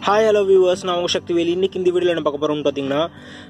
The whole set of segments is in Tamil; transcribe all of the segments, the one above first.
Hi hello viewers, நான் உங்க சக்திவேல். இன்னைக்கு இந்த வீடியோல என்ன பார்க்க போறோம்னு பாத்தீங்கன்னா,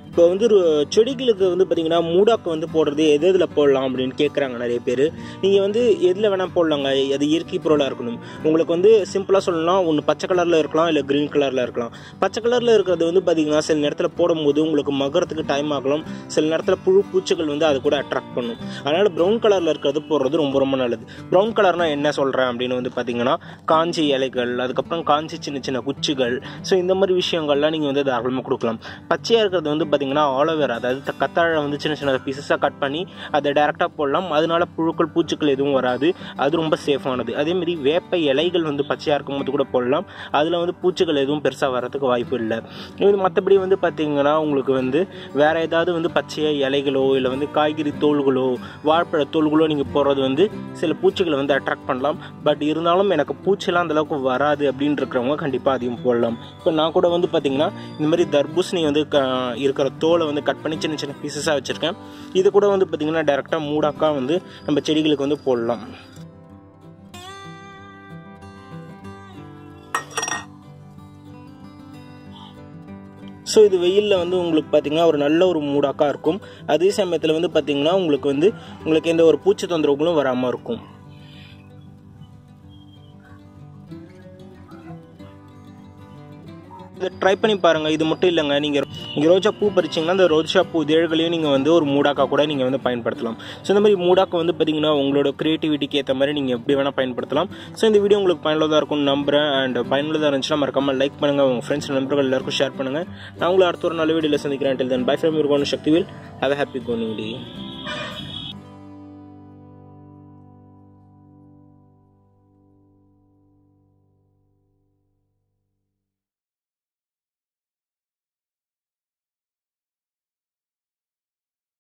இப்போ வந்து செடிகளுக்கு வந்து பாத்தீங்கன்னா மூடாக்கு வந்து போடுறது எதுல போடலாம் அப்படின்னு கேக்குறாங்க நிறைய பேர். நீங்க வந்து எதுல வேணா போடலாங்க. அது இயற்கை பொருளா இருக்கணும். உங்களுக்கு வந்து சிம்பிளா சொல்லணும்னா ஒன்னு பச்சை கலர்ல இருக்கலாம் இல்ல கிரீன் கலர்ல இருக்கலாம். பச்சை கலர்ல இருக்கிறது வந்து பாத்தீங்கன்னா சில நேரத்துல போடும்போது உங்களுக்கு மகரத்துக்கு டைம் ஆகலாம். சில நேரத்துல புழு பூச்சிகள் வந்து அது கூட அட்ராக்ட் பண்ணும். அதனால பிரவுன் கலர்ல இருக்கிறது போடுறது ரொம்ப ரொம்ப நல்லது. பிரவுன் கலர்னா என்ன சொல்றேன் அப்படின்னு வந்து பாத்தீங்கன்னா காஞ்சி இலைகள், அதுக்கப்புறம் காஞ்சி சின்ன சின்ன குச்சிகள், ஸோ இந்த மாதிரி விஷயங்கள்லாம் நீங்கள் வந்து தாராளமாக கொடுக்கலாம். பச்சையாக இருக்கிறது வந்து பார்த்தீங்கன்னா ஆலோவேரா, அதாவது கத்தாழை வந்து சின்ன சின்ன பீசஸாக கட் பண்ணி அதை டைரெக்டாக போடலாம். அதனால புழுக்கள் பூச்சிகள் எதுவும் வராது, அது ரொம்ப சேஃபானது. அதேமாரி வேப்ப இலைகள் வந்து பச்சையாக இருக்கும்போது கூட போடலாம், அதில் வந்து பூச்சிகள் எதுவும் பெருசாக வர்றதுக்கு வாய்ப்பு இல்லை. மற்றபடி வந்து பார்த்தீங்கன்னா உங்களுக்கு வந்து வேறு ஏதாவது வந்து பச்சையாக இலைகளோ இல்லை வந்து காய்கறி தோள்களோ வாழைப்பழ தோள்களோ நீங்கள் போடுறது வந்து சில பூச்சிகளை வந்து அட்ராக்ட் பண்ணலாம். பட் இருந்தாலும் எனக்கு பூச்சிலாம் அந்தளவுக்கு வராது அப்படின்னு இருக்கிறவங்க கண்டிப்பாக அதையும் போடலாம். இப்போ நான் கூட வந்து பார்த்தீங்கன்னா இந்த மாதிரி தர்பூசணி வந்து இருக்கிற தோலை வந்து கட் பண்ணி சின்ன சின்ன பீசஸாக வச்சுருக்கேன். இது கூட வந்து பார்த்தீங்கன்னா டைரெக்டாக மூடாக்கா வந்து நம்ம செடிகளுக்கு வந்து போடலாம். ஸோ இது வெயிலில் வந்து உங்களுக்கு பார்த்தீங்கன்னா ஒரு நல்ல ஒரு மூடாக்கா இருக்கும். அதே சமயத்தில் வந்து பார்த்தீங்கன்னா உங்களுக்கு எந்த ஒரு பூச்சி தொந்தரவுகளும் வராமல் இருக்கும். இதை ட்ரை பண்ணி பாருங்கள். இது மட்டும் இல்லைங்க, நீங்கள் ரோஜா பூ பறிச்சிங்கன்னா அந்த ரோஜா பூ இதழ்களையும் நீங்கள் வந்து ஒரு மூடாக்கா கூட நீங்கள் வந்து பயன்படுத்தலாம். ஸோ இந்த மாதிரி மூடாக்கா வந்து பார்த்தீங்கன்னா உங்களோட க்ரியேட்டிவிட்டிக்கு ஏற்ற மாதிரி நீங்கள் எப்படி வேணால் பயன்படுத்தலாம். ஸோ இந்த வீடியோ உங்களுக்கு பயனுள்ளதாக இருக்கும்னு நம்புகிறேன். அண்ட் பயனுள்ளதாக இருந்துச்சுன்னா மறக்காமல் லைக் பண்ணுங்கள், உங்கள் ஃப்ரெண்ட்ஸ் நண்பர்கள் எல்லாருக்கும் ஷேர் பண்ணுங்கள். நான் உங்களை அடுத்த ஒரு நல்ல வீடியோவில் சந்திக்கிறேன். Till then, bye from your Sakthivel. Have a happy gardening day.